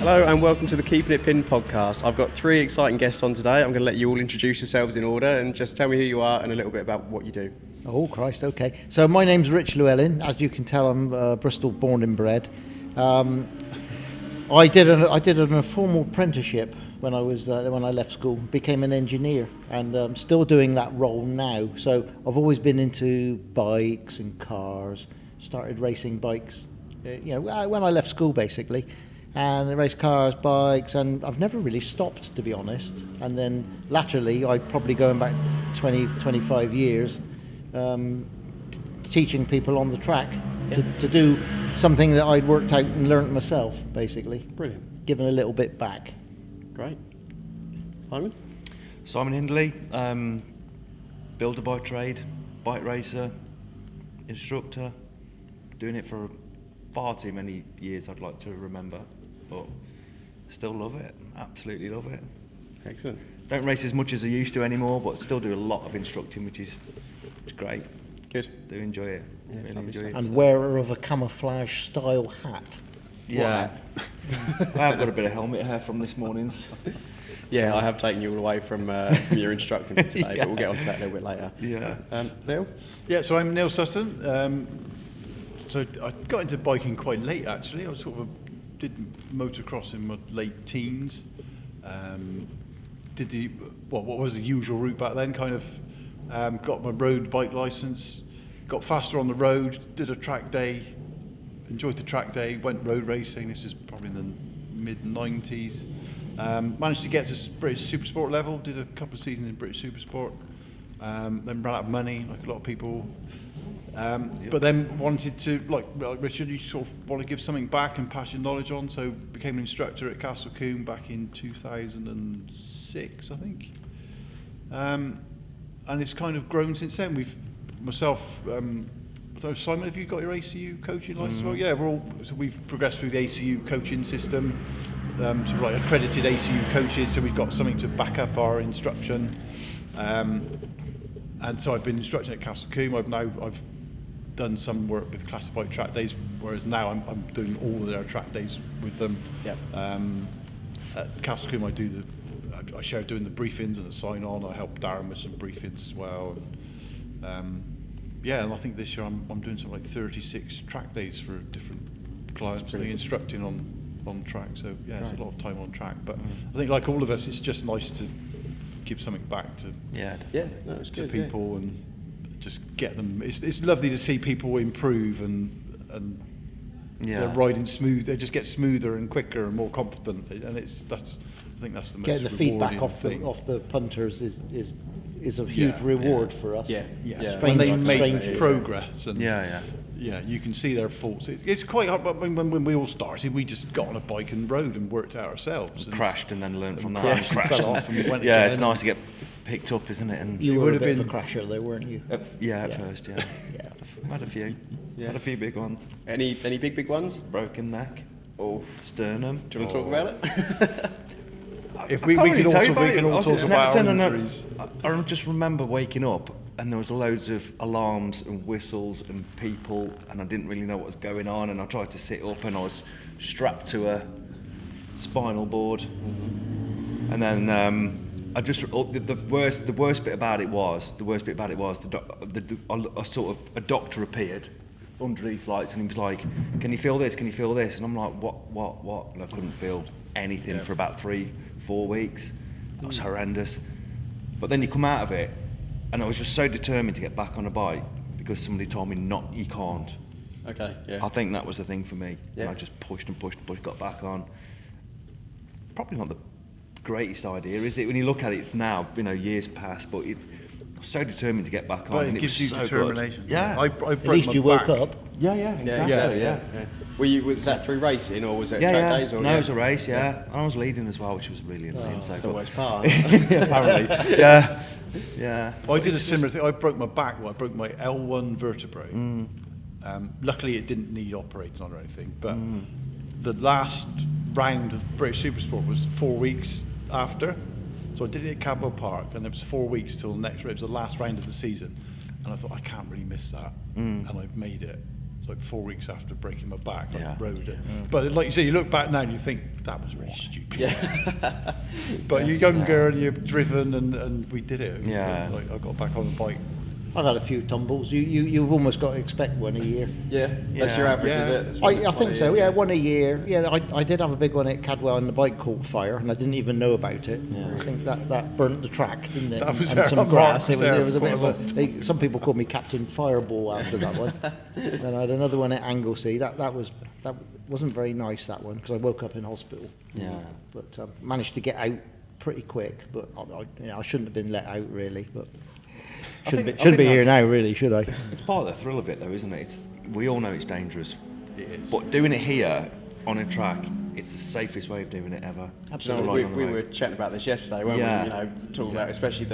Hello and welcome to the Keepin It Pinned podcast. I've got three exciting guests on today. I'm going to let you all introduce yourselves in order and just tell me who you are and a little bit about what you do. Oh Christ, okay. So my name's Rich Llewellin. As you can tell, I'm Bristol born and bred. I did an informal apprenticeship when I left school. Became an engineer, and I'm still doing that role now. So I've always been into bikes and cars. Started racing bikes, when I left school basically, and I raced cars, bikes, and I've never really stopped, to be honest. And then latterly, I probably going back 25 years, teaching people on the track to do something that I'd worked out and learnt myself, basically. Brilliant. Giving a little bit back. Great. Simon Hindley, builder by trade, bike racer, instructor, doing it for far too many years I'd like to remember, but still love it, absolutely love it. Excellent. Don't race as much as I used to anymore, but still do a lot of instructing, which is great. Good. Do enjoy it, Yeah, really lovely enjoy stuff. it. And so. wearer of a camouflage style hat. Yeah, I have got a bit of helmet hair from this morning's. Yeah, I have taken you all away from your instructing for today, but we'll get onto that a little bit later. Yeah. Neil? Yeah, so I'm Neil Sutton. So I got into biking quite late, actually. I did motocross in my late teens. Did what was the usual route back then? Kind of got my road bike license, got faster on the road, did a track day, enjoyed the track day, went road racing. This is probably in the mid-90s. Managed to get to British Supersport level, did a couple of seasons in British Supersport, then ran out of money, like a lot of people. But then wanted to, like Richard, you sort of want to give something back and pass your knowledge on, so became an instructor at Castle Combe back in 2006, I think. And it's kind of grown since then. Simon, have you got your ACU coaching license? Well, yeah, we've progressed through the ACU coaching system, accredited ACU coaches, so we've got something to back up our instruction. And so I've been instructing at Castle Combe. I've done some work with Classic Bike track days, whereas now I'm doing all of their track days with them. Yep. At Castle Combe, I share doing the briefings and the sign on. I help Darren with some briefings as well. And I think this year I'm doing something like 36 track days for different clients, and instructing on track. So yeah, it's a lot of time on track. But I think, like all of us, it's just nice to give something back to people and just get them. It's lovely to see people improve and they're riding smooth. They just get smoother and quicker and more confident. And I think that's the most Getting the feedback off the punters is a huge reward for us. Yeah. When they make progress and Yeah. you can see their faults. It's quite hard. But when we all started, we just got on a bike and rode and worked it out ourselves. Crashed and then learned from that. Fell off and went yeah, again. it's nice to get picked up, isn't it? And You were a bit of a been- crasher there, weren't you? At first, yeah. Had a few. Yeah. Had a few big ones. Any big ones? Broken neck. Oh, Sternum. do you want to talk about it? If we can all talk about our injuries. I just remember waking up and there was loads of alarms and whistles and people, and I didn't really know what was going on, and I tried to sit up and I was strapped to a spinal board. And then the worst bit about it was a doctor appeared under these lights and he was like, can you feel this, and I'm like, what, and I couldn't feel anything for about 3-4 weeks. That was horrendous. But then you come out of it, and I was just so determined to get back on a bike because somebody told me you can't. Okay, yeah. I think that was the thing for me. Yeah. And I just pushed, got back on. Probably not the greatest idea, is it? When you look at it now, years past, but I was so determined to get back on. But and it gives you was so determination. Good. Yeah. I broke At least my you woke back. up. Yeah, exactly. Yeah. Was that through racing or was it track days? Or No, it was a race, yeah. And I was leading as well, which was really annoying. That's the worst part. Apparently. Yeah. I did a similar thing. I broke my back. I broke my L1 vertebrae. Luckily, it didn't need operating on or anything. But the last round of British Supersport was 4 weeks after. So I did it at Cadwell Park, and it was 4 weeks till the next race. It was the last round of the season. And I thought, I can't really miss that. And I've made it. like 4 weeks after breaking my back, I Yeah. rode it. But like you say, you look back now and you think that was really stupid. Yeah. But you're younger and you're driven, and we did it. Yeah. Like I got back on the bike. I've had a few tumbles. You've almost got to expect one a year. Yeah, that's your average, Yeah. is it? That's I one think a so. year. Yeah, one a year. Yeah, I did have a big one at Cadwell, and the bike caught fire, and I didn't even know about it. I think that burnt the track, didn't it? That was and there. some I'm grass. right. It was a bit of There. a. Some people called me Captain Fireball after that one. Then I had another one at Anglesey. That wasn't very nice, that one, because I woke up in hospital. Yeah. But managed to get out pretty quick. But I shouldn't have been let out really. But I shouldn't think be here that's- now really, should I? It's part of the thrill of it, though, isn't it? We all know it's dangerous, It is. but doing it here on a track, it's the safest way of doing it ever. Absolutely. Relying on the We road. were chatting about this yesterday, weren't Yeah. we? You know, talking about especially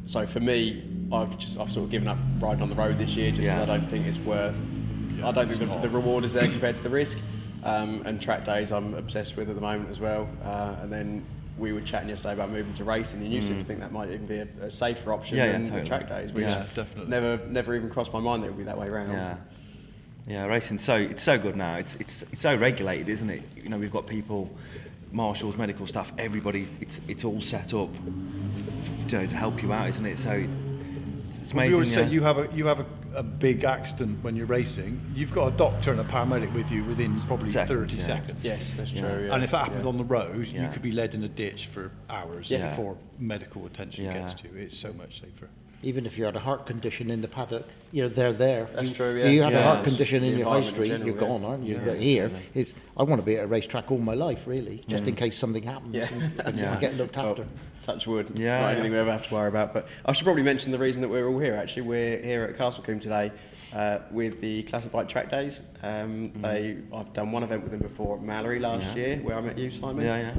so for me, I've sort of given up riding on the road this year just because Yeah. I don't think it's worth. I don't think the reward is there compared to the risk. And track days, I'm obsessed with at the moment as well. And then we were chatting yesterday about moving to racing, and you seem to think that might even be a safer option Yeah, yeah, than totally. the track days, which Yeah, definitely. never even crossed my mind that it would be that way around. Yeah, racing. It's so good now. It's so regulated, isn't it? You know, we've got people, marshals, medical staff, everybody. It's all set up, to help you out, isn't it? So it's amazing. We always say yeah. you have a big accident when you're racing. You've got a doctor and a paramedic with you within probably Seconds, 30 yeah. seconds. Yes, that's Yeah. true. Yeah. And if that happens on the road, you Yeah. could be led in a ditch for hours Yeah. before medical attention Yeah. gets to you. It's so much safer. Even if you had a heart condition in the paddock, they're there. That's you, true, yeah. You had a Yeah. heart It's condition the in your high environment in street, general, you're yeah. gone, aren't you? But here, I want to be at a racetrack all my life, really, just in case something happens. Yeah. And Yeah. get looked after. Well, touch wood. Yeah, Not yeah. anything we ever have to worry about. But I should probably mention the reason that we're all here. Actually, we're here at Castle Combe today with the Classic Bike Track Days. I've done one event with them before at Mallory last year, where I met you, Simon. Yeah.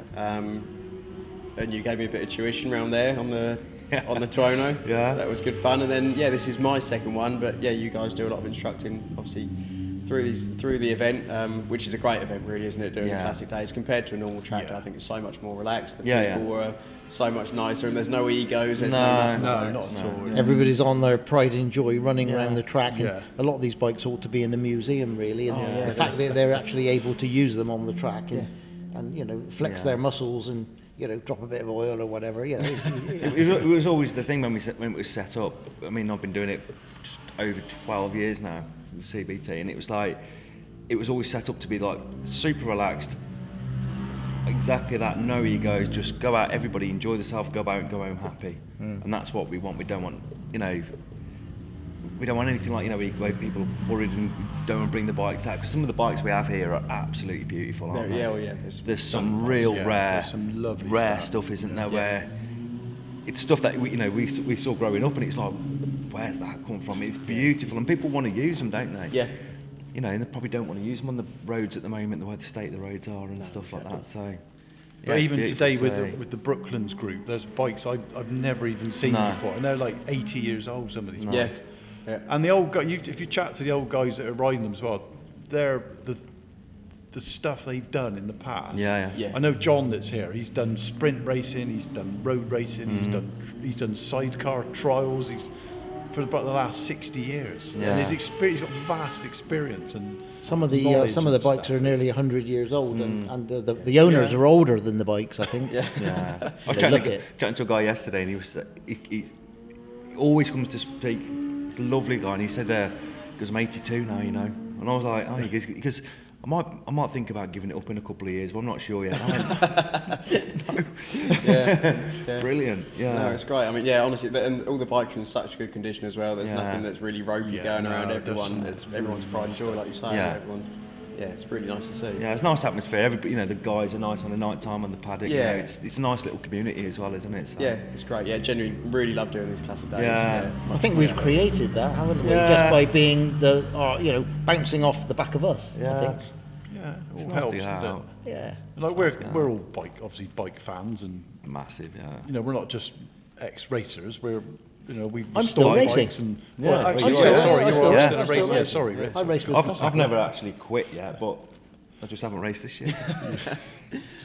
And you gave me a bit of tuition around there on the Tuono. Yeah. That was good fun. And then this is my second one. But you guys do a lot of instructing, obviously, through the event, which is a great event, really, isn't it? Doing the Yeah. Classic Days compared to a normal track day, Yeah. I think it's so much more relaxed. The Yeah, people are so much nicer, and there's no egos. There's No, nothing No, like not it. at all. Everybody's on their pride and joy running around the track, and Yeah. a lot of these bikes ought to be in a museum, really. And yeah, the fact that they're actually able to use them on the track and flex their muscles and drop a bit of oil or whatever. It was always the thing when it was set up. I mean, I've been doing it just over 12 years now with CBT, and it was always set up to be like super relaxed. Exactly that, no egos, just go out, everybody enjoy themselves, go out and go home happy. And that's what we want. We don't want, we don't want anything like, where people are worried and don't want to bring the bikes out. Because some of the bikes we have here are absolutely beautiful, aren't they? There's some real Yeah, rare, there's some lovely rare stuff. stuff, isn't there? Where it's stuff that we saw growing up, and it's like, where's that come from? It's beautiful, and people want to use them, don't they? Yeah. And they probably don't want to use them on the roads at the moment, the way the state of the roads are and stuff like that. So, But it's even beautiful today to see. with the Brooklands group, there's bikes I've never even seen No. before, and they're like 80 years old. Some of these Yeah. bikes. Yeah. And the old guy, if you chat to the old guys that are riding them as well, they're the stuff they've done in the past. Yeah. I know John that's here. He's done sprint racing. He's done road racing. Mm-hmm. He's done sidecar trials. He's for about the last 60 years. Yeah. And his experience, he's got vast experience and Some of the knowledge and bikes stuff. are nearly 100 years old, and the owners are older than the bikes, I think. Yeah. I was They look chatting to a guy yesterday, and he was he always comes to speak. He's a lovely guy, and he said, "Because I'm 82 now, And I was like, "Oh," because I might think about giving it up in a couple of years, but I'm not sure yet." I went, Yeah. Brilliant. Yeah. No, it's great. I mean, honestly, and all the bikes are in such good condition as well. There's Yeah. nothing that's really ropey Yeah, going no, around there's everyone. some It's everyone's pride and joy, like you say. Yeah. It's really nice to see. Yeah, it's a nice atmosphere. Everybody, the guys are nice on the night time on the paddock. Yeah. It's a nice little community as well, isn't it? So, Yeah, it's great. Yeah, genuinely, really love doing these classic days. Yeah. I think we've created that, haven't we? Yeah. Just by being bouncing off the back of us. Yeah. I think. Yeah, it It's all nice to helps, get doesn't it? out. Yeah. Like we're all obviously bike fans, and Massive, yeah. we're not just ex-racers. We've I'm still restored racing. bikes and Yeah. well, actually, I'm yeah, still- sorry, I'm you're still- still yeah. a I'm still racer. Yeah, racing. sorry, Rich. I race with I've never actually quit yet, but I just haven't raced this year.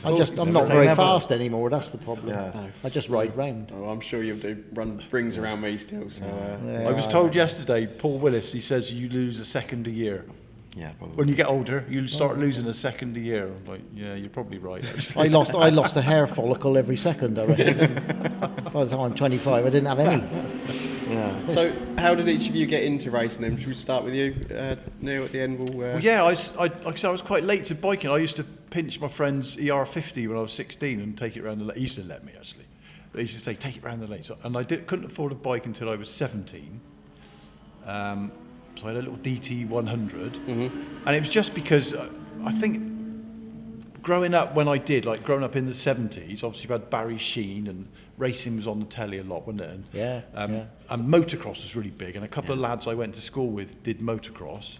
I'm not say very never. fast anymore. That's the problem. Yeah. No. I just ride round. Oh, I'm sure you'll run rings around me still. So I was told yesterday, Paul Willis, he says you lose a second a year. Yeah, probably. When you get older, you start losing a second a year. I'm like, yeah, you're probably right. Actually. I lost a hair follicle every second, I reckon. By the time I'm 25, I didn't have any. Yeah. So, how did each of you get into racing then? Should we start with you, Neil, at the end? Well, yeah, like I said, I was quite late to biking. I used to pinch my friend's ER50 when I was 16 and take it around the lane. He used to let me, actually. But he used to say, take it around the lane. So, and I couldn't afford a bike until I was 17. So I had a little DT 100. And it was just because I think growing up when I did, like growing up in the 70s, obviously you had Barry Sheen and racing was on the telly a lot, wasn't it? And, Yeah. And motocross was really big. And a couple of lads I went to school with did motocross.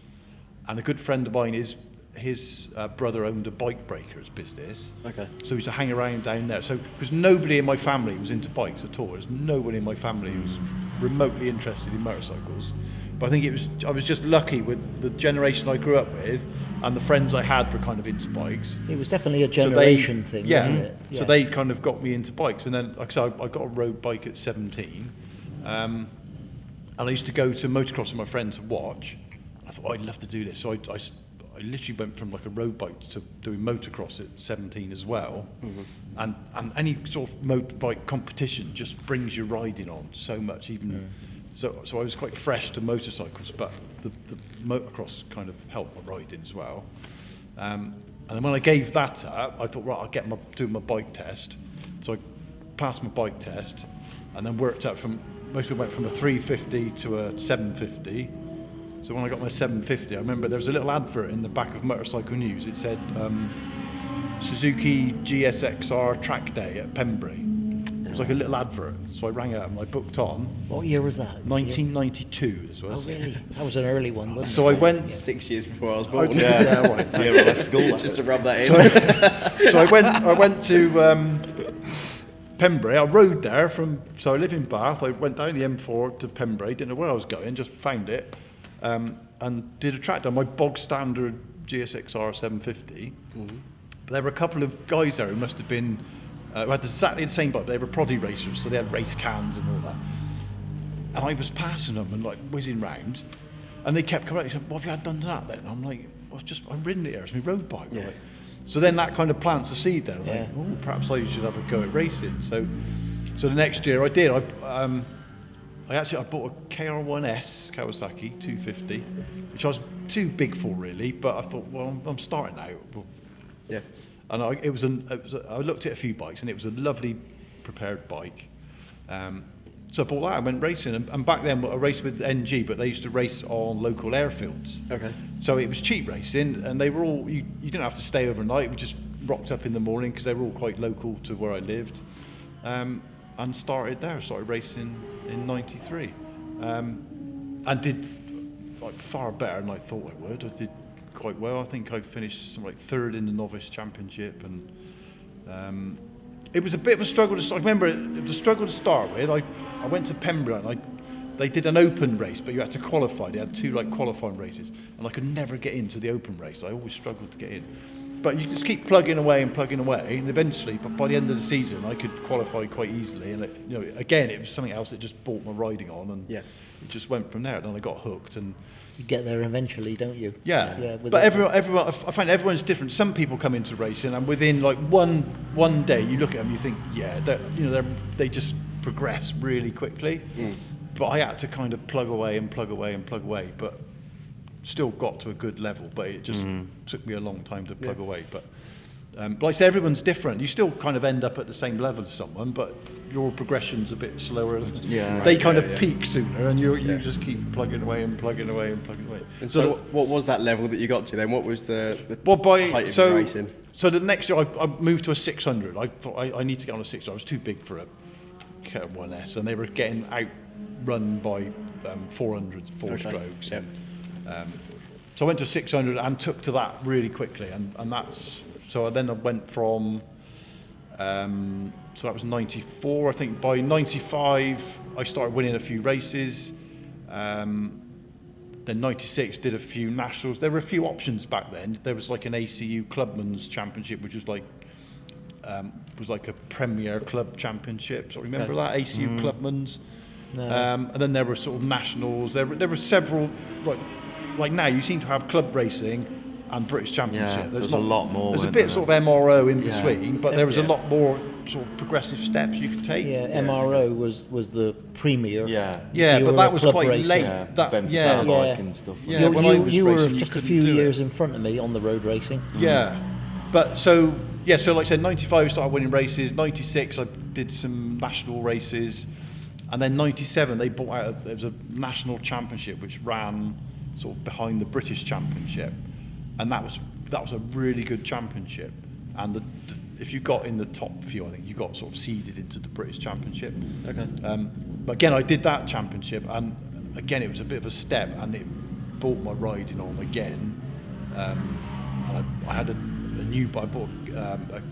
And a good friend of mine, his brother owned a bike breakers business. Okay. So we used to hang around down there. So because nobody in my family was into bikes at all. There's nobody in my family who was remotely interested in motorcycles. But I think I was just lucky with the generation I grew up with, and the friends I had were kind of into bikes. It was definitely a generation thing, wasn't it? So they kind of got me into bikes. And then, like I said, I got a road bike at 17. And I used to go to motocross with my friends to watch. I thought, I'd love to do this. So I literally went from like a road bike to doing motocross at 17 as well. And any sort of motorbike competition just brings your riding on so much. So I was quite fresh to motorcycles, but the motocross kind of helped my riding as well. And then when I gave that up, I thought, right, I'll do my bike test. So I passed my bike test, and then worked up most people went from a 350 to a 750. So when I got my 750, I remember there was a little advert in the back of Motorcycle News. It said Suzuki GSXR track day at Pembrey. It was like a little advert. So I rang up and I booked on. What year was that? 1992 this was. Oh, really? That was an early one, wasn't it? So I went... 6 years before I was born. Yeah, right. Yeah, I left school. Just to rub that in. So I went to Pembrey. I rode there so I live in Bath. I went down the M4 to Pembrey. Didn't know where I was going, just found it. And did a track down my bog standard GSXR 750. But there were a couple of guys there who must have been who had exactly the same bike. They were proddy racers, so they had race cans and all that. And I was passing them and like whizzing round, and they kept coming out. They said, "What have you had done to that then?" And I'm like, "I've ridden it here. It's my road bike." Yeah. Like, so then that kind of plants a seed there. I was Yeah. like, "Oh, perhaps I should have a go at racing." So the next year I did. I bought a KR1S Kawasaki 250, which I was too big for really, but I thought, well, I'm starting out. Yeah. And I looked at a few bikes, and it was a lovely prepared bike. So I bought that. I went racing, and back then I raced with NG, but they used to race on local airfields. Okay. So it was cheap racing, and they were all you didn't have to stay overnight. We just rocked up in the morning because they were all quite local to where I lived. And started racing in '93, and did like far better than I thought I would. I did quite well. I think I finished something like third in the novice championship, and it was a bit of a struggle to start. I remember it was a struggle to start with. I went to Pembroke, and they did an open race, but you had to qualify. They had two like qualifying races, and I could never get into the open race. I always struggled to get in. But you just keep plugging away, and eventually, by the end of the season, I could qualify quite easily. And again, it was something else that just brought my riding on, and it just went from there. Then I got hooked, and You get there eventually, don't you? yeah. But everyone, I find everyone's different. Some people come into racing, and within like one day, you look at them, you think, they just progress really quickly. But I had to kind of plug away, but still got to a good level, but it just took me a long time to plug away. But like I say, everyone's different. You still kind of end up at the same level as someone, but your progression's a bit slower. They kind of peak sooner, and you just keep plugging away. And so what was that level that you got to then? What was the height of your racing? So the next year I moved to a 600. I thought I need to get on a 600. I was too big for a KR1S, and they were getting outrun by 400 four-strokes. Yep. So I went to 600 and took to that really quickly, and that's so. Then I went from so that was 94. I think by 95 I started winning a few races. Then 96 did a few nationals. There were a few options back then. There was like an ACU Clubman's Championship, which was like a Premier Club Championship. So remember that ACU Clubman's. No. And then there were sort of nationals. There were several like like now you seem to have club racing and British Championship. Yeah, there's a lot more. There's a bit sort of MRO in Yeah. between, but there was a lot more sort of progressive steps you could take. Yeah, MRO was the premier. Yeah. Yeah, If you but were that a was club quite racer. late. Yeah, That, bent yeah, down Yeah. bike and stuff. Yeah, when I you, was you were racing, you just a couldn't few do years it. in front of me on the road racing. Yeah, but so like I said, 95 I started winning races. 96 I did some national races, and then 97 they brought out there was a national championship which ran sort of behind the British Championship, and that was a really good championship. And if you got in the top few, I think you got sort of seeded into the British Championship. Okay. But again, I did that championship, and again it was a bit of a step, and it brought my riding on again. And I had a new, I bought a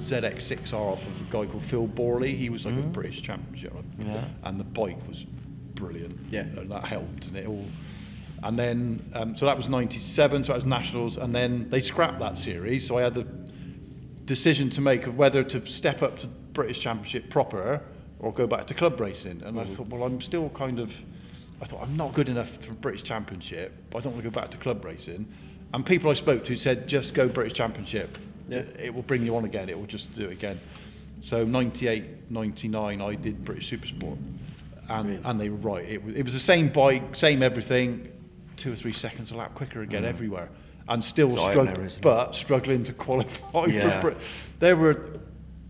ZX6R off of a guy called Phil Borley. He was like a British Championship, and the bike was brilliant. Yeah, and that helped, and it all. And then, so that was 97, so that was nationals, and then they scrapped that series. So I had the decision to make of whether to step up to British Championship proper or go back to club racing. And I thought, well, I'm still I thought I'm not good enough for British Championship, but I don't want to go back to club racing. And people I spoke to said, just go British Championship. Yeah. It will bring you on again. It will just do it again. So 98, 99, I did British Supersport. And they were right. It was the same bike, same everything, 2 or 3 seconds a lap quicker again everywhere. And still struggling to qualify for Brit. There were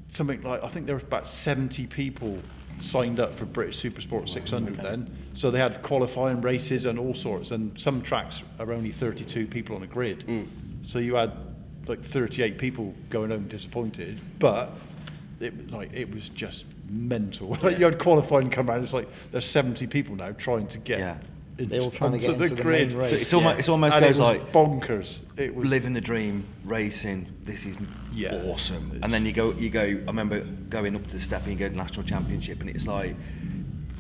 something like, I think there were about 70 people signed up for British Supersport 600 then. So they had qualifying races and all sorts, and some tracks are only 32 people on a grid. So you had like 38 people going home disappointed, but it was just mental. Like you had qualifying come around, it's like there's 70 people now trying to get They're all trying to get onto into the the main grid. race. So it almost And it goes was like bonkers. It was living the dream, racing. This is awesome. And then you go. I remember going up to the step and you go to the national championship, and it's like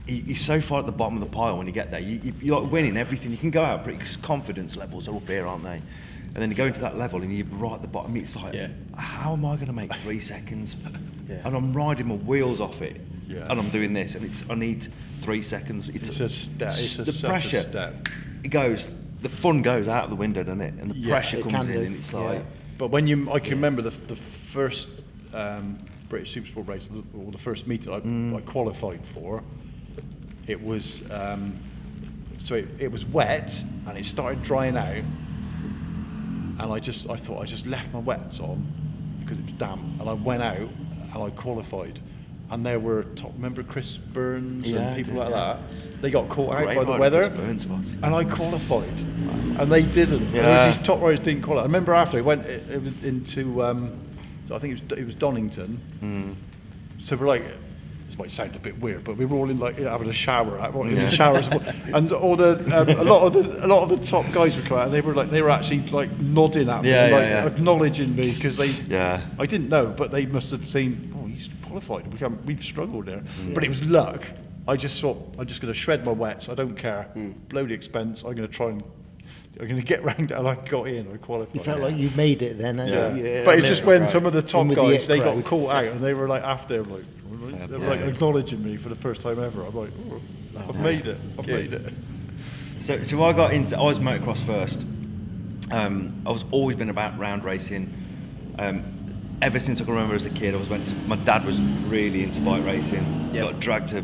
you're so far at the bottom of the pile when you get there. You're like winning everything. You can go out pretty confidence levels are up here, aren't they? And then you go into that level and you're right at the bottom. It's like, how am I going to make 3 seconds? And I'm riding my wheels off it, and I'm doing this, and I need 3 seconds. It's a step. It's the such pressure. a step. It goes. The fun goes out of the window, doesn't it? And the pressure it comes can in, do. and it's like. But when I can remember the first British Supersport race, or the first meeting I qualified for. It was it was wet and it started drying out, and I thought I just left my wets on because it was damp, and I went out and I qualified, and there were remember Chris Burns and people like that. They got caught out by the weather, and I qualified, and they didn't. These top riders didn't qualify. I remember after it went into, so I think it was Donington. So we're like, this might sound a bit weird, but we were all in like having a shower in the showers, and all the a lot of the top guys were coming out, and they were actually like nodding at me, acknowledging me because I didn't know, but they must have seen. Oh, he's qualified. We've struggled there, but it was luck. I just thought I'm just going to shred my wets. I don't care. Blow the expense. I'm going to get round, and I got in. I qualified. You felt like you made it then. But it's just when some of the top guys they got crowd. caught out, and they were like after like they were like acknowledging me for the first time ever. I'm like, I've made it. I've made it. So I was motocross first. I was always been about round racing. Ever since I can remember as a kid, my dad was really into bike racing. Got dragged to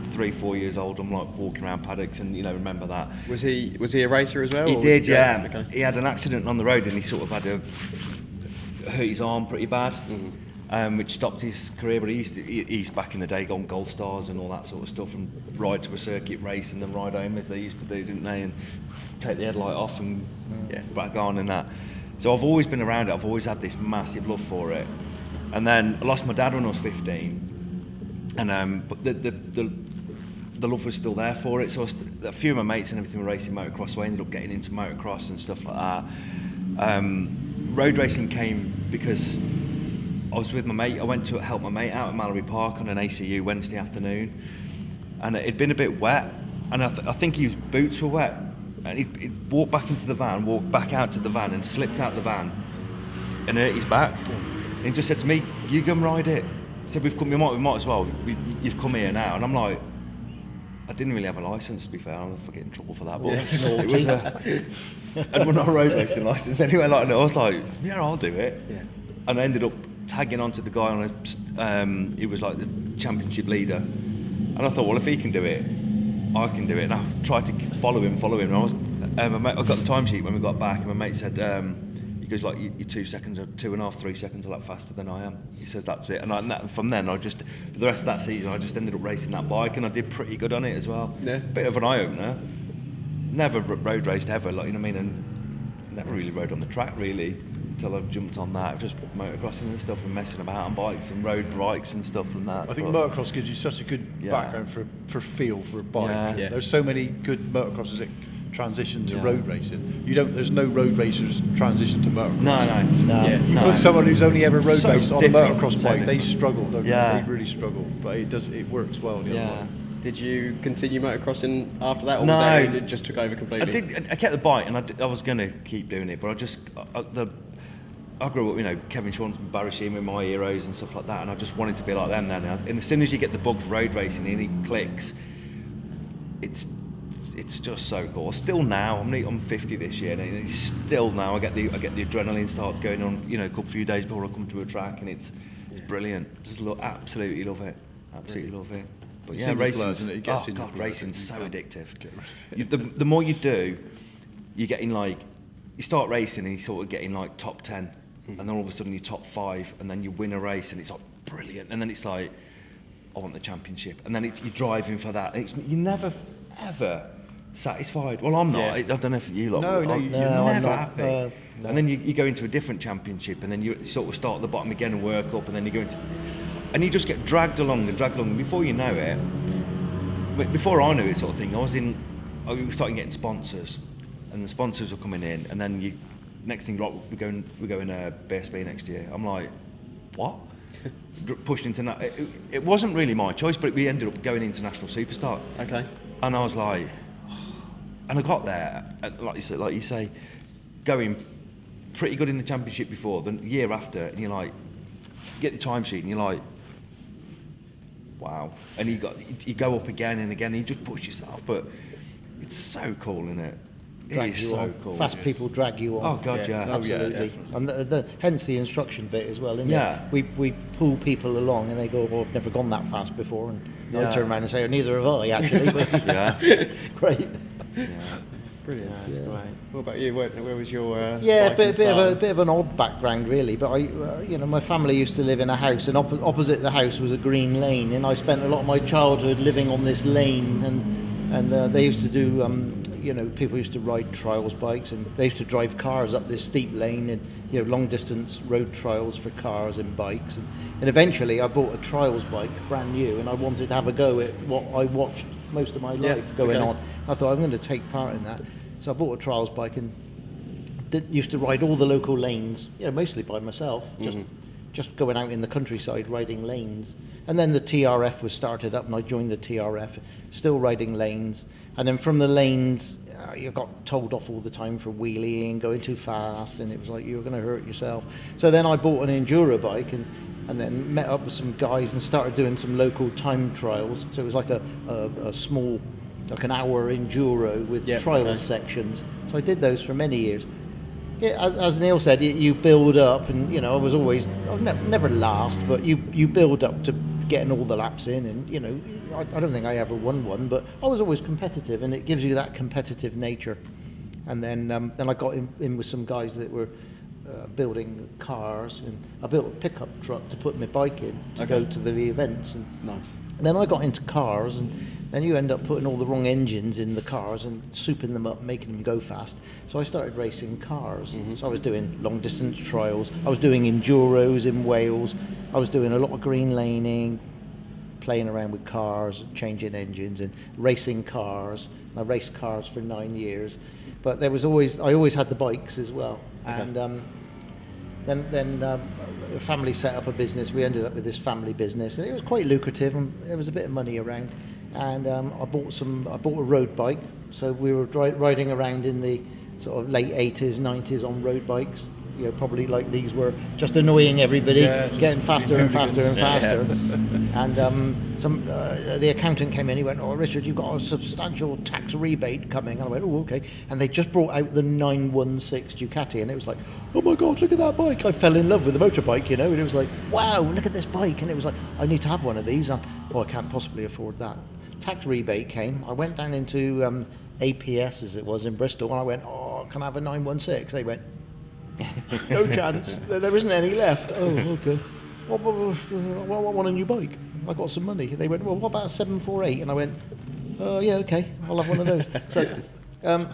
3-4 years old. I'm like walking around paddocks, and remember that. Was he a racer as well? He or did, was yeah. Okay. He had an accident on the road, and he sort of had hurt his arm pretty bad, which stopped his career. But he's back in the day gone Gold Stars and all that sort of stuff, and ride to a circuit race and then ride home as they used to do, didn't they? And take the headlight off and back on and that. So I've always been around it. I've always had this massive love for it. And then I lost my dad when I was 15, and but the love was still there for it. So a few of my mates and everything were racing motocross, so I ended up getting into motocross and stuff like that. Road racing came because I was with my mate. I went to help my mate out at Mallory Park on an ACU Wednesday afternoon, and it'd been a bit wet, and I think his boots were wet, and he'd walked back into the van, walked back out to the van, and slipped out the van and hurt his back. And he just said to me, "You go and ride it." He said, "We might as well. You've come here now." And I'm like, I didn't really have a licence, to be fair. I'll never get in trouble for that. But it was I won a road racing licence anyway. Like, I was like, yeah, I'll do it. Yeah. And I ended up tagging onto the guy on he was like the championship leader. And I thought, well, if he can do it, I can do it. And I tried to follow him. And I got the timesheet when we got back, and my mate said, he goes, like, you're 2 seconds, or 2.5, 3 seconds a lap faster than I am. He said, that's it. And from then, for the rest of that season, I just ended up racing that bike, and I did pretty good on it as well. Yeah. Bit of an eye-opener. Never road raced ever, like, you know what I mean? And never really rode on the track, really, until I jumped on that. Just motocrossing and stuff, and messing about on bikes and road bikes and stuff and that. I think motocross gives you such a good background for feel for a bike. Yeah. There's so many good motocrossers that transition to road racing. There's no road racers transition to motocross. No. Yeah. You put someone who's only ever road raced on a motocross bike, they different. struggle. They really struggle. But it works well. The other way. Did you continue motocrossing after that, or was that it just took over completely? I kept the bike, and I was going to keep doing it, but I grew up, you know, Kevin Shawn and Barry Sheehan were my heroes and stuff like that, and I just wanted to be like them then. And as soon as you get the bug for road racing and it clicks, it's just so cool. Still now, I'm 50 this year, and it's still now I get the adrenaline starts going on, you know, a few days before I come to a track, and it's brilliant. Just absolutely love it. But yeah, racing's so addictive. The more you do, you're getting like, you start racing and you're sort of getting like top 10, and then all of a sudden you're top 5, and then you win a race and it's like brilliant, and then it's like, I want the championship, and then you're driving for that. And you're never ever satisfied. Well, I'm not. I don't know if you lot. No, you're never happy. No. And then you go into a different championship, and then you sort of start at the bottom again and work up, and then you go into, and you just get dragged along. And before you know it, before I knew it, sort of thing, I was starting getting sponsors, and the sponsors were coming in, and then next thing, like, we're going BSB next year. I'm like, what? Pushed into it wasn't really my choice, but we ended up going into National Superstar. Okay. And I was like, and I got there, like you say, going pretty good in the championship before. The year after, and you're like, you get the timesheet, and you're like, wow. And you go up again and again, and you just push yourself. But it's so cool, isn't it? It is so cool. Fast people drag you on. Oh God, yeah, absolutely. And hence the instruction bit as well, isn't it? We pull people along, and they go, "Well, I've never gone that fast before," and I turn around and say, "Oh, neither have I, actually." But great. Yeah. Brilliant. That's great. What about you? Where was your? A bit of an odd background, really. But my family used to live in a house, and opposite the house was a green lane, and I spent a lot of my childhood living on this lane, and they used to do. People used to ride trials bikes, and they used to drive cars up this steep lane, and long distance road trials for cars and bikes, and eventually I bought a trials bike, brand new, and I wanted to have a go at what I watched most of my life going on. I thought, I'm going to take part in that, so I bought a trials bike and used to ride all the local lanes, mostly by myself, just going out in the countryside riding lanes. And then the TRF was started up, and I joined the TRF, still riding lanes. And then from the lanes, you got told off all the time for wheeling, going too fast, and it was like you were going to hurt yourself. So then I bought an enduro bike, and then met up with some guys and started doing some local time trials. So it was like a small, like an hour enduro with trials sections. So I did those for many years. Yeah, as Neil said, you build up, and I've never last, but you build up to getting all the laps in, and I don't think I ever won one, but I was always competitive, and it gives you that competitive nature. And then I got in with some guys that were building cars, and I built a pickup truck to put my bike in to go to the events. And nice. Then I got into cars, and then you end up putting all the wrong engines in the cars and souping them up, making them go fast. So I started racing cars. So I was doing long distance trials. I was doing enduros in Wales. I was doing a lot of green laning, playing around with cars, changing engines and racing cars. I raced cars for 9 years, but I always had the bikes as well. Okay. And then the family set up a business. We ended up with this family business, and it was quite lucrative, and there was a bit of money around. And I bought a road bike, so we were riding around in the sort of late 80s, 90s on road bikes, probably like these were just annoying everybody, just getting faster and faster and faster. Yeah. And the accountant came in. He went, "Oh, Richard, you've got a substantial tax rebate coming." And I went, "Oh, okay." And they just brought out the 916 Ducati, and it was like, "Oh my God, look at that bike!" I fell in love with the motorbike, and it was like, "Wow, look at this bike!" And it was like, "I need to have one of these." And I can't possibly afford that. Tax rebate came. I went down into APS, as it was in Bristol, and I went, "Oh, can I have a 916?" They went, "No chance. There isn't any left." "Oh, okay. Well, I want a new bike. I got some money." They went, "Well, what about a 748?" And I went, "Oh, yeah, okay. I'll have one of those." So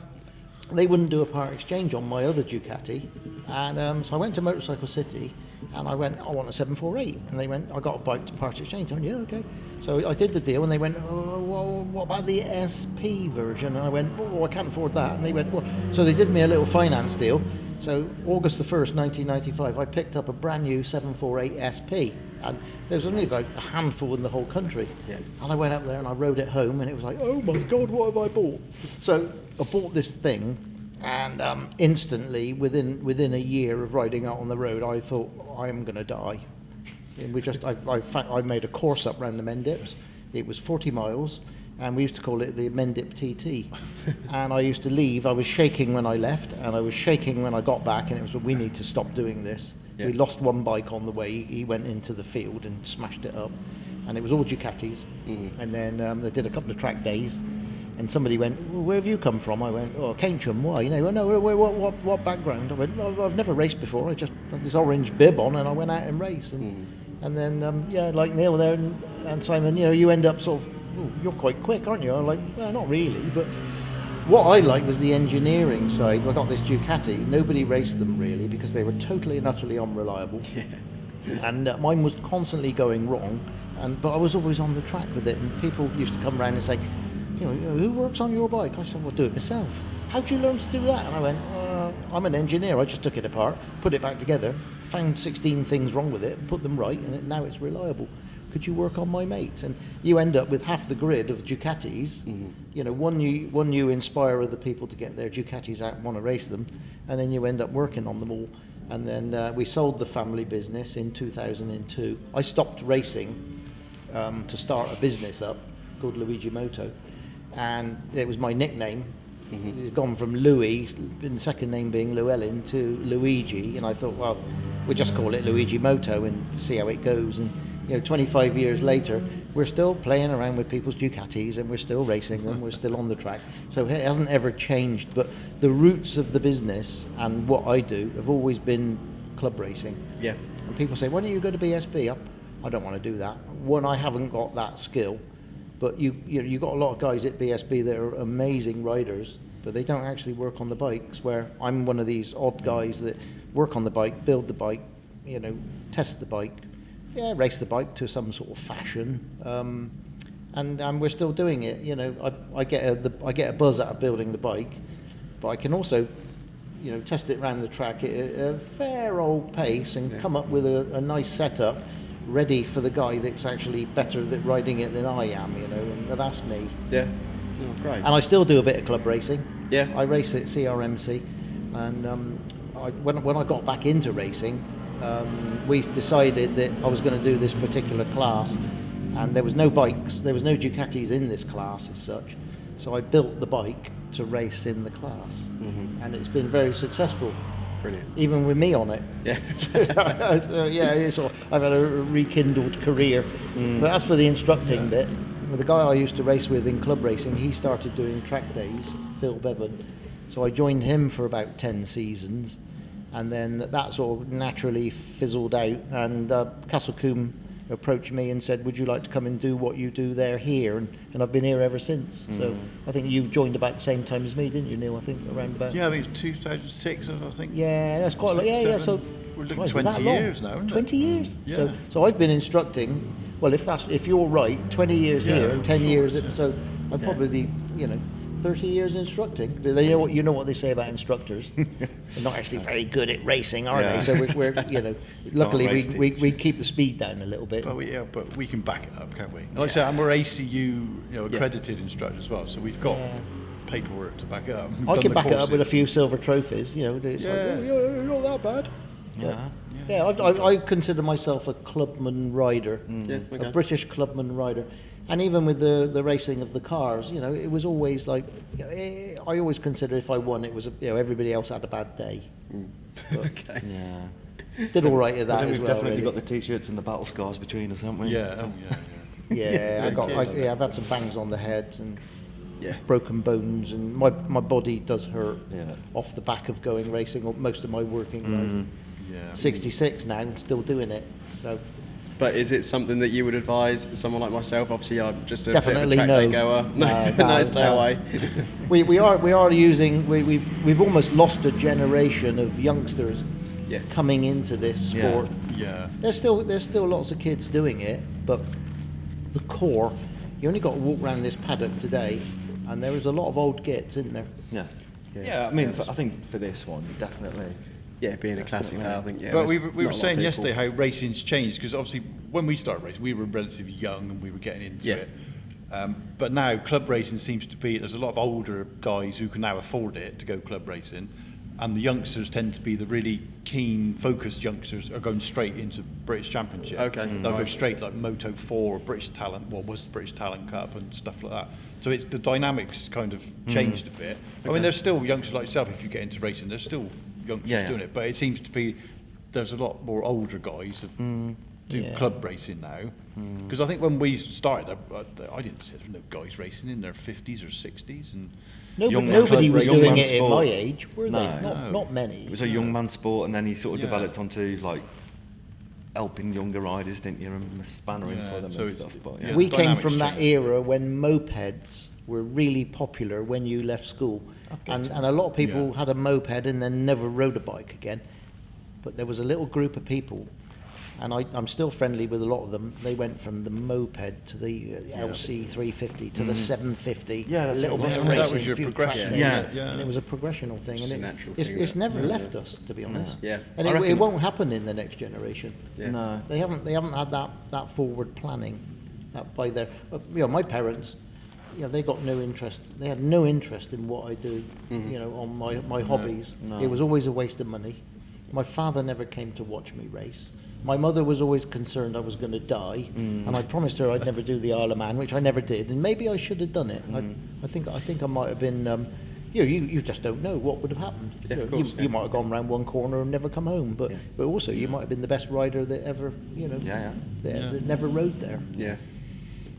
they wouldn't do a part exchange on my other Ducati, and so I went to Motorcycle City, and I went, "I want a 748," and they went, "I got a bike to part exchange." I went, "Yeah, okay." So I did the deal, and they went, "Oh, well, what about the SP version?" And I went, "Oh, I can't afford that." And they went, "Well," so they did me a little finance deal. So August the 1st, 1995, I picked up a brand new 748 SP, and there was only about a handful in the whole country. Yeah. And I went up there and I rode it home, and it was like, "Oh my God, what have I bought?" So I bought this thing, and instantly, within a year of riding out on the road, I thought, I'm going to die. And I made a course up around the Mendips. It was 40 miles, and we used to call it the Mendip TT. And I used to leave. I was shaking when I left, and I was shaking when I got back, and it was, "We need to stop doing this." Yeah. We lost one bike on the way. He went into the field and smashed it up, and it was all Ducatis. Mm-hmm. And then they did a couple of track days, and somebody went, "Well, where have you come from?" I went, "Oh, Keynsham." "Why?" They went, "No, what background?" I went, "I've never raced before. I just had this orange bib on, and I went out and raced." And then like Neil there and Simon, you end up sort of, "Oh, you're quite quick, aren't you?" I'm like, "Well, not really, but." What I liked was the engineering side. I got this Ducati. Nobody raced them really because they were totally and utterly unreliable. Yeah. And mine was constantly going wrong. But I was always on the track with it. And people used to come around and say, "Who works on your bike?" I said, "Well, do it myself." "How'd you learn to do that?" And I went, "I'm an engineer. I just took it apart, put it back together, found 16 things wrong with it, put them right, and now it's reliable. Could you work on my mates?" And you end up with half the grid of Ducatis. Mm-hmm. One you inspire other people to get their Ducatis out and want to race them, and then you end up working on them all. And then we sold the family business in 2002. I stopped racing to start a business up called Luigi Moto, and it was my nickname. Mm-hmm. It's gone from Louis, the second name being Llewellin, to Luigi, and I thought, well, we'll just call it Luigi Moto and see how it goes. And 25 years later, we're still playing around with people's Ducatis, and we're still racing them, we're still on the track. So it hasn't ever changed, but the roots of the business and what I do have always been club racing. Yeah. And people say, "Why don't you go to BSB?" I don't want to do that. One, I haven't got that skill, but you got a lot of guys at BSB that are amazing riders, but they don't actually work on the bikes, where I'm one of these odd guys that work on the bike, build the bike, test the bike, race the bike to some sort of fashion, and we're still doing it. I get a buzz out of building the bike, but I can also, test it around the track at a fair old pace and come up with a nice setup, ready for the guy that's actually better at riding it than I am. And that's me. Yeah. Oh, great. And I still do a bit of club racing. Yeah. I race at CRMC, and when I got back into racing. We decided that I was going to do this particular class, and there was no bikes, there was no Ducatis in this class as such, so I built the bike to race in the class. Mm-hmm. And it's been very successful. Brilliant. Even with me on it. Yeah. I've had a rekindled career. But as for the instructing bit, the guy I used to race with in club racing, he started doing track days, Phil Bevan, so I joined him for about 10 seasons. And then that sort of naturally fizzled out, and Castle Combe approached me and said, "Would you like to come and do what you do there here?" And I've been here ever since. So I think you joined about the same time as me, didn't you, Neil? I think around about. Yeah, I think it's 2006, I think. Yeah, that's quite a lot. Yeah. So we're looking 20 years now, isn't it? 20 years. Yeah. So I've been instructing. Well, if you're right, 20 years here and 10 years. So I'm probably 30 years instructing. They know what they say about instructors. They're not actually very good at racing, are they? So we're luckily we keep the speed down a little bit. But we can back it up, can't we? Like I said, and we're ACU accredited instructors as well, so we've got paperwork to back it up. I can back it up with a few silver trophies. You know, it's like, oh, you're not that bad. Yeah. Yeah, I consider myself a clubman rider, Yeah, okay. a British clubman rider. And even with the racing of the cars, you know, it was always like, I always consider if I won, it was, everybody else had a bad day. Okay. Yeah. Did all right at I that think as we've well. definitely really. got the t-shirts and the battle scars between us, haven't we? Yeah, So- Yeah, I've had some bangs on the head and Yeah. broken bones, and my body does hurt Yeah. off the back of going racing most of my working life. Yeah. 66 now and still doing it. So But is it something that you would advise someone like myself? Obviously, I'm just a definitely bit of a track day no. goer. No, No, stay away. we are using. We've almost lost a generation of youngsters Yeah. coming into this sport. Yeah. There's still lots of kids doing it, but the core, you only got to walk around this paddock today, and there is a lot of old gits in there. Yeah. Yeah. Yeah, I mean, I think for this one, definitely. Yeah, being a classic car, I think. Yeah. But there's we not a were lot of saying people. yesterday how racing's changed, because obviously when we started racing, we were relatively young and we were getting into Yeah. it. But now club racing seems to be, there's a lot of older guys who can now afford it to go club racing, and the youngsters tend to be the really keen, focused youngsters are going straight into British Championship. Okay. They'll go straight like Moto4 or British Talent, what was the British Talent Cup and stuff like that. So it's the dynamics kind of changed a bit. I mean, there's still youngsters like yourself, if you get into racing, there's still youngsters doing it, but it seems to be there's a lot more older guys that do Yeah. club racing now. Because I think when we started, I didn't see there were no guys racing in their 50s or 60s, and Young Nobody man was club doing racing. it at Young my man age, were No. they? Not many. It was a young man sport, and then he sort of Yeah. developed onto like helping younger riders, didn't you? And spannering Yeah, for them so and it's- stuff. But yeah. yeah. We came Dynamics from that change. era when mopeds were really popular when you left school. And a lot of people Yeah. had a moped and then never rode a bike again. But there was a little group of people, and I'm still friendly with a lot of them. They went from the moped to the LC 350 to the 750. Yeah, that's a little what bit it of was. That racing, was your few progression. track days, Yeah. and it was a progressional thing. Just and a natural it's, thing, it's that. never Yeah. left us, to be honest. Yeah. And I it reckon- won't happen in the next generation. Yeah. No. They haven't had that forward planning, that by their, my parents, they got no interest. They had no interest in what I do, on my hobbies. no. It was always a waste of money. My father never came to watch me race. My mother was always concerned I was going to die, and I promised her I'd never do the Isle of Man, which I never did, and maybe I should have done it. I think I might have been. You just don't know what would have happened. Yeah, of course, you might have gone round one corner and never come home, but also you might have been the best rider that ever that never rode there. Yeah.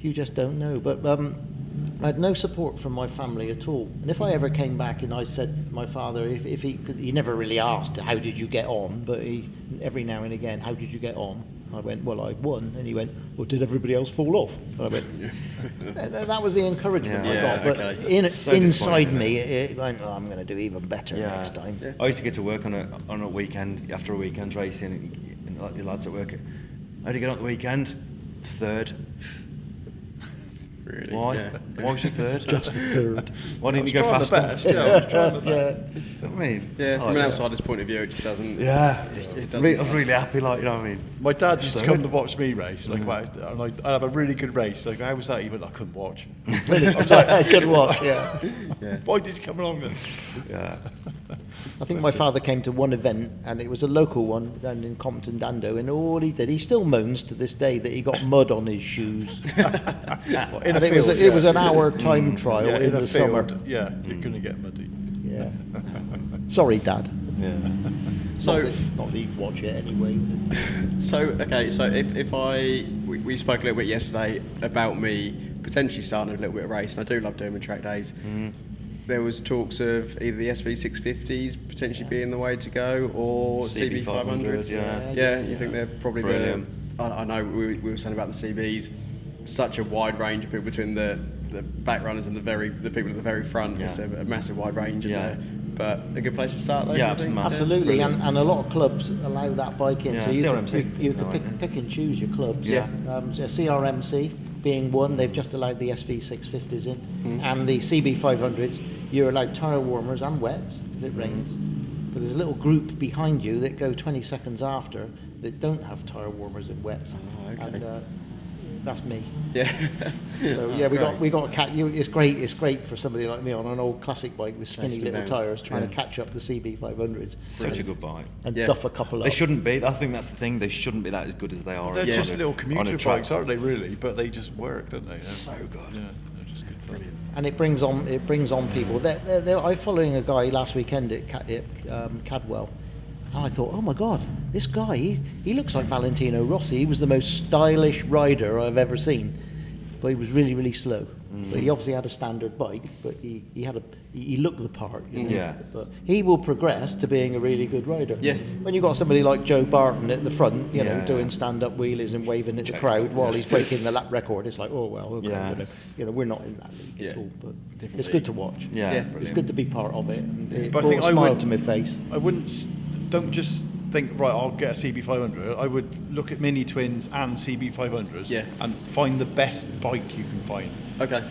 You just don't know. But I had no support from my family at all. And if I ever came back and I said to my father, if he could, he never really asked, how did you get on? But he, every now and again, how did you get on? I went, well, I won. And he went, well, did everybody else fall off? And I went, that was the encouragement I got. But So inside disappointing, me, it went, I'm going to do even better next time. Yeah. I used to get to work on a weekend, after a weekend racing, and like the lads at work, how'd you get on the weekend? Third. Really. Why? Yeah. Why was you third? Just a third. Why didn't you I go was faster? trying the best, yeah, I was trying the best. I mean, Yeah, oh, from an outsider's point of view, it just doesn't. Yeah, It I doesn't. was really happy, like, you know what I mean? My dad used to Third. come to watch me race, and I'd have a really good race. Like, how was that? He went, I couldn't watch. Good watch, yeah. Why did you come along then? Yeah. I think my father came to one event, and it was a local one down in Compton Dando, and all he did, he still moans to this day that he got mud on his shoes. In And a it was field, it was an hour time trial yeah, in a the field, summer. Yeah, you're going to get muddy. Yeah. Sorry, Dad. Yeah. So, Not that he'd watch it anyway. so if we spoke a little bit yesterday about me potentially starting a little bit of racing. I do love doing my track days. There was talks of either the SV650s potentially being the way to go, or CB500s. Yeah. You think they're probably Brilliant. I know we were saying about the CBs, such a wide range of people between the back runners and the people at the very front. Yeah. It's a massive wide range in Yeah. there. But a good place to start, though. Yeah, you think? Absolutely, and a lot of clubs allow that bike in, Yeah, so you CRMC, you no, can pick and choose your clubs. Yeah. So CRMC being one, they've just allowed the SV650s in, and the CB500s, you're allowed tyre warmers and wets if it rains. But there's a little group behind you that go 20 seconds after that don't have tyre warmers and wets. Oh, okay. And that's me. Yeah. So yeah, we got a cat. It's great. It's great for somebody like me on an old classic bike with skinny Nicely little down. tyres trying to catch up the CB500s Such a good bike. and Yeah. duff a couple They up. shouldn't be. I think that's the thing. They shouldn't be that as good as they are. They're on just a- little on a commuter track. bikes, aren't they? Really, but they just work, don't they? So good. Yeah, they're just good. Brilliant. And it brings on people. I'm following a guy last weekend at Cadwell, and I thought, oh my God, this guy, he looks like Valentino Rossi. He was the most stylish rider I've ever seen, but he was really, really slow. But he obviously had a standard bike, but he looked the part. You know? Yeah. But he will progress to being a really good rider. Yeah. When you've got somebody like Joe Barton at the front, you know, Yeah. doing stand-up wheelies and waving at the crowd while he's breaking the lap record, it's like, oh well, okay, Yeah. you know, we're not in that league at Yeah. all. But Different it's league. good to watch. Yeah, Yeah. It's brilliant. good to be part of it. And it But I brought think a I smile would- to my face. I wouldn't. Don't just think, right, I'll get a CB500. I would look at mini twins and CB500s Yeah. and find the best bike you can find. Okay.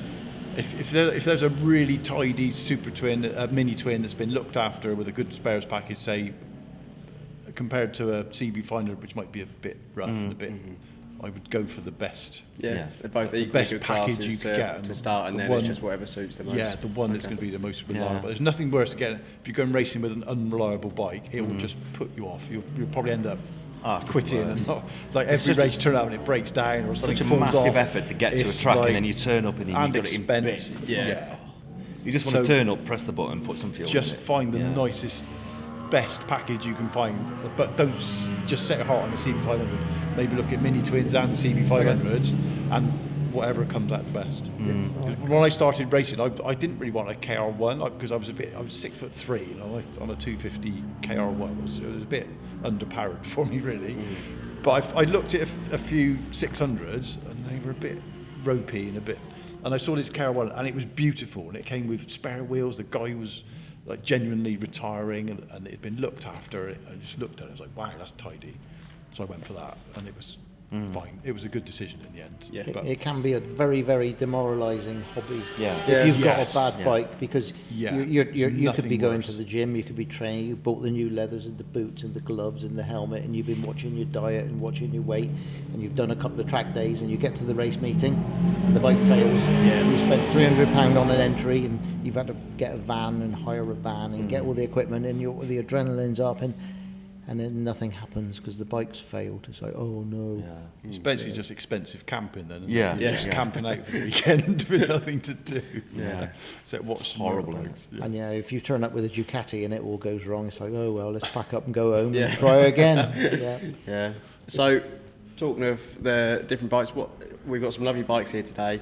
If there's a really tidy super twin, a mini twin that's been looked after with a good spares package, say, compared to a CB500, which might be a bit rough and a bit, I would go for the best. Yeah. Yeah. They're both equally best good package classes you could get. to start, and The then one- it's just whatever suits the most. Yeah, the one that's Okay. going to be the most reliable. Yeah. There's nothing worse to get if you're going racing with an unreliable bike. It will just put you off. You'll probably end up quitting. worse. And not, like every such race turn out and it breaks down or something Such a falls massive off. effort to get to a It's track like- and then you turn up and then and you've got it in bits. expensive. Yeah. You just want to So- turn up, press the button, put some fuel Just in it. find the Yeah. nicest, best package you can find, but don't just set your heart on a CB500. Maybe look at mini twins and CB500s and whatever comes out the best. When I started racing, I didn't really want a KR1 because I was 6'3", and on a 250 KR1 it was a bit underpowered for me really. But I looked at a few 600s and they were a bit ropey and and I saw this KR1 and it was beautiful and it came with spare wheels. The guy was like genuinely retiring and it had been looked after. I just looked at it, I was like, wow, that's tidy. So I went for that and it was fine. It was a good decision in the end. Yeah. But It can be a very, very demoralising hobby. Yeah. If you've got Yes. a bad Yeah. bike, because Yeah. you There's could be nothing going worse. to the gym, you could be training, you bought the new leathers and the boots and the gloves and the helmet, and you've been watching your diet and watching your weight, and you've done a couple of track days, and you get to the race meeting, and the bike fails. Yeah. You spent £300 on an entry, and you've had to get a van and hire a van and get all the equipment, and the adrenaline's up, and then nothing happens because the bike's failed. It's like, oh no. it's basically just expensive camping then. isn't it? Yeah. You're Yeah. just camping out for the weekend with nothing to do. Yeah. So what's Horrible, normal? isn't Yeah. And yeah, if you turn up with a Ducati and it all goes wrong, it's like, oh well, let's pack up and go home Yeah. and try again. Yeah. Yeah. So, talking of the different bikes, we've got some lovely bikes here today.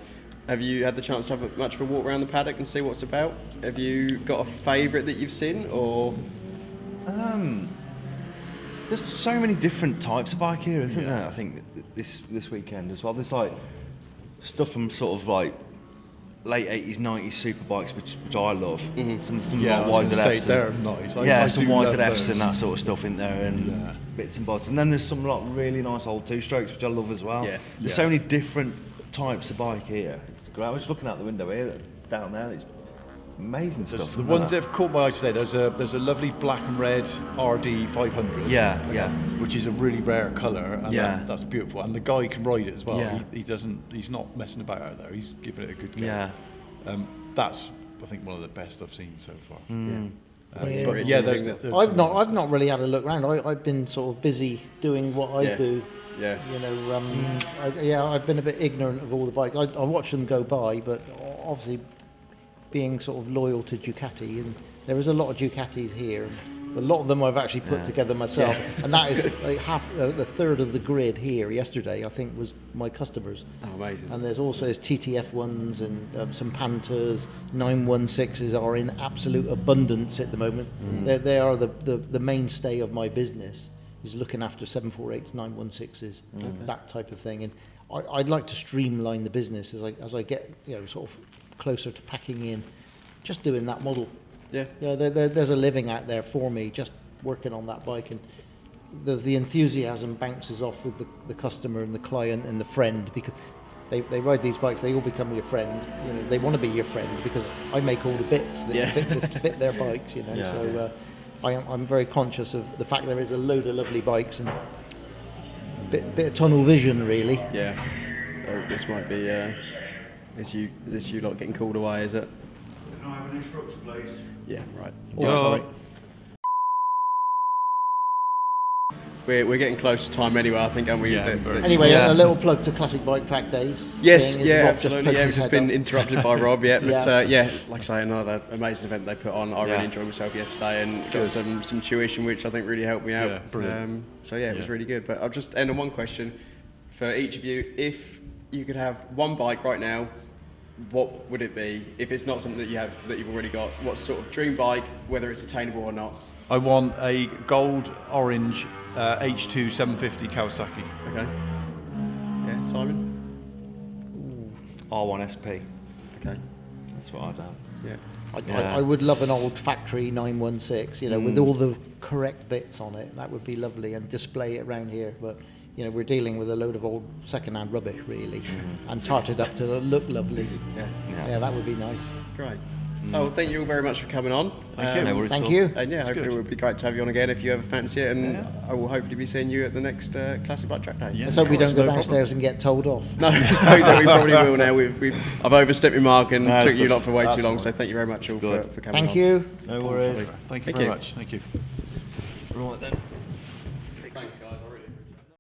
Have you had the chance to have much of a walk around the paddock and see what's about? Have you got a favourite that you've seen, or? There's so many different types of bike here, isn't there? I think this weekend as well. There's like stuff from sort of like late 80s, 90s super bikes, which I love. Some Yeah, I like was gonna YZFs. say, they're nice. Yeah, I some do love YZFs those. and that sort of stuff in there, and Yeah. bits and bobs. And then there's some like really nice old two-strokes, which I love as well. Yeah. There's so many different types of bike here. It's great. I was looking out the window here, down there. It's amazing stuff. The ones that have caught my eye today, there's a lovely black and red RD 500. Yeah, yeah. Which is a really rare colour, and Yeah. that's beautiful. And the guy can ride it as well. Yeah. He's not messing about out there. He's giving it a good go. Yeah. That's I think one of the best I've seen so far. Yeah. But Anything yeah, that- there's I've some not nice I've not really had a look around. I've been sort of busy doing what I Yeah. do. Yeah. You know, I've been a bit ignorant of all the bikes. I watch them go by, but obviously being sort of loyal to Ducati, and there is a lot of Ducatis here. A lot of them I've actually put together myself, and that is like the third of the grid here yesterday. I think was my customers. Oh, amazing. And there's TTF ones and some Panthers, 916s are in absolute abundance at the moment. They are the mainstay of my business, is looking after 748s, 916s, that type of thing. And I'd like to streamline the business as I get sort of closer to packing in, just doing that model. Yeah. Yeah, there's a living out there for me just working on that bike, and the enthusiasm bounces off with the customer and the client and the friend, because they ride these bikes, they all become your friend. You know, they want to be your friend because I make all the bits that fit their bikes. You know, Yeah, so I'm very conscious of the fact there is a load of lovely bikes and bit of tunnel vision really. Yeah. this might be this you lot getting called away, is it? Can I have an instruction, please? Yeah, right. Oh, sorry. We're getting close to time anyway, I think, aren't we? Yeah, Anyway, a little plug to Classic Bike Track Days. Yes, seeing as yeah, Rob just absolutely. poked Yeah, his we've just head been up. interrupted by Rob, but like I say, another amazing event they put on. I really Yeah. enjoyed myself yesterday and got some tuition, which I think really helped me out. Yeah, brilliant. It was really good. But I'll just end on one question for each of you. If you could have one bike right now, what would it be? If it's not something that you've already got, what sort of dream bike, whether it's attainable or not? I want a gold orange H2 750 Kawasaki. Okay. Yeah, Simon. R1 SP. Okay. That's what I'd have. Yeah. I would love an old factory 916, with all the correct bits on it. That would be lovely, and display it around here. But we're dealing with a load of old second-hand rubbish, really, and tarted up to look lovely. Yeah. That would be nice. Great. Oh, well, thank you all very much for coming on. Thank you. No worries Thank at all. you. And hopefully it would be great to have you on again if you ever fancy it, and I will hopefully be seeing you at the next Classic Bike Track Day. Yeah. Let's hope we don't go No downstairs and get told off. No, we probably will now. I've overstepped my mark and No, took it's you good. lot for way That's too long, all so right. thank you very much all It's for coming on. Thank you. No worries. Thank you Thank very you. much. Thank you. Right then. Thanks, guys. I really